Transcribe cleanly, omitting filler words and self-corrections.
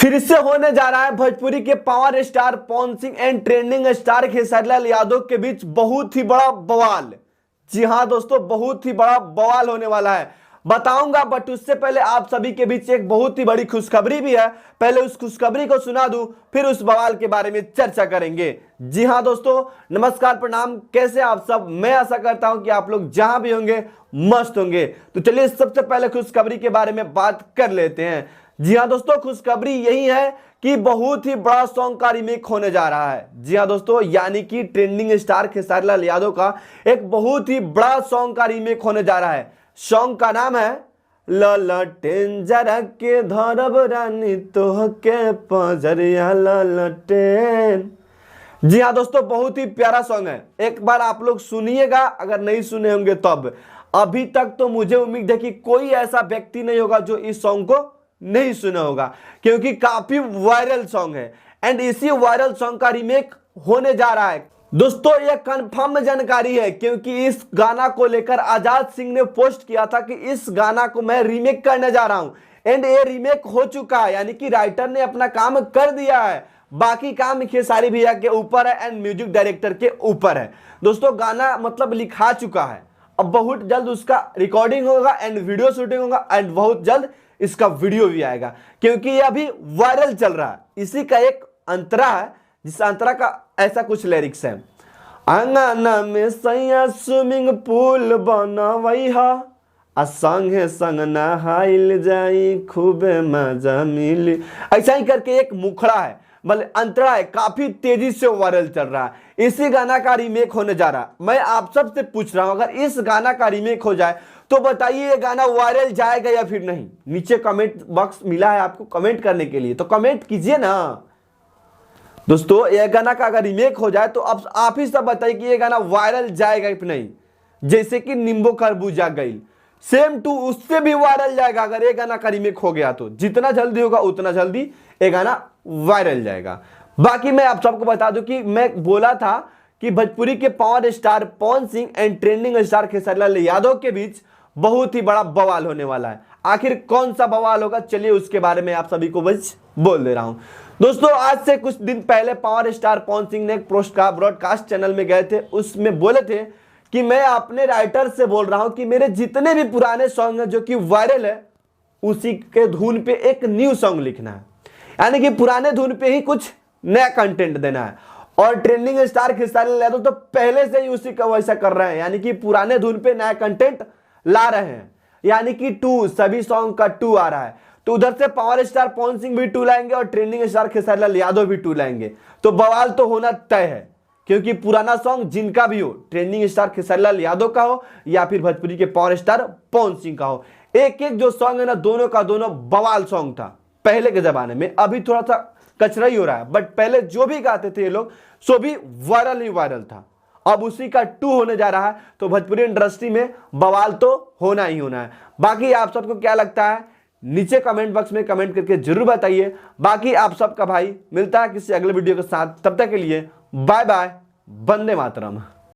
फिर से होने जा रहा है भोजपुरी के power star Pawan Singh and trending star Khesari Lal Yadav के बीच बहुत ही बड़ा बवाल। जी हां दोस्तों, बहुत ही बड़ा बवाल होने वाला है, बताऊंगा। बट उससे पहले आप सभी के बीच एक बहुत ही बड़ी खुशखबरी भी है। पहले उस खुशखबरी को सुना दूं, फिर उस बवाल के बारे में चर्चा करेंगे। जी हां दोस्तों, नमस्कार, प्रणाम, कैसे आप सब। मैं आशा करता हूं कि आप लोग जहां भी होंगे मस्त होंगे। तो चलिए सबसे पहले खुशखबरी के बारे में बात कर लेते हैं। जी हां दोस्तों, खुशखबरी यही है कि बहुत ही बड़ा सॉन्ग का रीमेक होने जा रहा है। जी हां दोस्तों, यानी कि ट्रेंडिंग स्टार खेसारी लाल यादव का एक बहुत ही बड़ा सॉन्ग का रीमेक होने जा रहा है। सॉन्ग का नाम है ललटेन जरा के धरब रानी तोहके पजरिया ललटेन। जी हाँ दोस्तों, बहुत ही प्यारा सॉन्ग है, एक बार आप लोग सुनिएगा अगर नहीं सुने होंगे तब। अभी तक तो मुझे उम्मीद है कि कोई ऐसा व्यक्ति नहीं होगा जो इस सॉन्ग को नहीं सुना होगा, क्योंकि काफी वायरल सॉन्ग है। एंड इसी वायरल सॉन्ग का रीमेक होने जा रहा है दोस्तों। यह कंफर्म जानकारी है, क्योंकि इस गाना को लेकर आजाद सिंह ने पोस्ट किया था कि इस गाना को मैं रीमेक करने जा रहा हूं। एंड ये रीमेक हो चुका है, यानी कि राइटर ने अपना काम कर दिया है। बाकी काम खेसारी भैया के ऊपर है एंड म्यूजिक डायरेक्टर के ऊपर है। दोस्तों गाना मतलब लिखा चुका है, अब बहुत जल्द उसका रिकॉर्डिंग होगा एंड वीडियो शूटिंग होगा एंड बहुत जल्द इसका वीडियो भी आएगा, क्योंकि ये अभी वायरल चल रहा है। इसी का एक अंतरा है, जिस अंतरा का ऐसा कुछ लिरिक्स है। अंगना में सैया स्विमिंग पूल बनवैहा आ संगे संग नहाइल जाई खूबे मजा मिली, ऐसा ही करके एक मुखड़ा है, मतलब अंतरा है, काफी तेजी से वायरल चल रहा है। इसी गाना का रीमेक होने जा रहा है। मैं आप सबसे पूछ रहा हूं, अगर इस गाना का रीमेक हो जाए तो बताइए ये गाना वायरल जाएगा या फिर नहीं। नीचे कमेंट बॉक्स मिला है आपको कमेंट करने के लिए, तो कमेंट कीजिए ना दोस्तों। ये गाना का अगर रीमेक हो जाए तो अब आप ही सब बताइए कि ये गाना वायरल जाएगा कि नहीं। जैसे कि नींबू खरबूजा गईल, सेम टू उससे भी वायरल जाएगा अगर ये गाना का रीमेक हो गया तो। जितना जल्दी होगा उतना जल्दी ये गाना वायरल जाएगा। बाकी मैं आप सबको बता दूं कि मैं बोला था कि भोजपुरी के power star Pawan Singh and trending star Khesari Lal Yadav के बीच बहुत ही बड़ा बवाल होने वाला है। आखिर कौन सा बवाल होगा, चलिए उसके बारे में आप सभी को बस बोल दे रहा हूं। दोस्तों आज से कुछ दिन पहले पावर स्टार पवन सिंह ने एक ब्रॉडकास्ट चैनल में गए थे, उसमें बोले थे कि मैं अपने राइटर से बोल रहा हूं कि मेरे जितने भी पुराने सॉन्ग हैं जो कि वायरल है, उसी के धुन पे एक न्यू सॉन्ग लिखना है, यानी कि पुराने धुन पे ही कुछ नया कंटेंट देना है। और ट्रेंडिंग स्टार खेसारी लाल यादव तो पहले से ही उसी का वैसा कर रहे हैं, यानी कि पुराने धुन पे नया कंटेंट ला रहे हैं, यानी कि सभी सॉन्ग का 2 आ रहा है। तो उधर से पावर स्टार पवन सिंह भी 2 लाएंगे और ट्रेंडिंग स्टार खेसारी लाल यादव भी 2 लाएंगे। तो बवाल तो होना तय है, क्योंकि पुराना सॉन्ग जिनका भी हो, ट्रेंडिंग स्टार खेसारी लाल यादव का हो या फिर भोजपुरी के पावर स्टार पवन सिंह का हो, एक एक जो सॉन्ग है ना, दोनों का दोनों बवाल सॉन्ग था पहले के जमाने में। अभी थोड़ा सा कचरा ही हो रहा है, बट पहले जो भी गाते थे ये लोग सो भी वायरल ही वायरल था। अब उसी का 2 होने जा रहा है, तो भोजपुरी इंडस्ट्री में बवाल तो होना ही होना है। बाकी आप सबको क्या लगता है नीचे कमेंट बॉक्स में कमेंट करके जरूर बताइए। बाकी आप सबका भाई मिलता है किसी अगले वीडियो के साथ, तब तक के लिए बाय बाय, वंदे मातरम।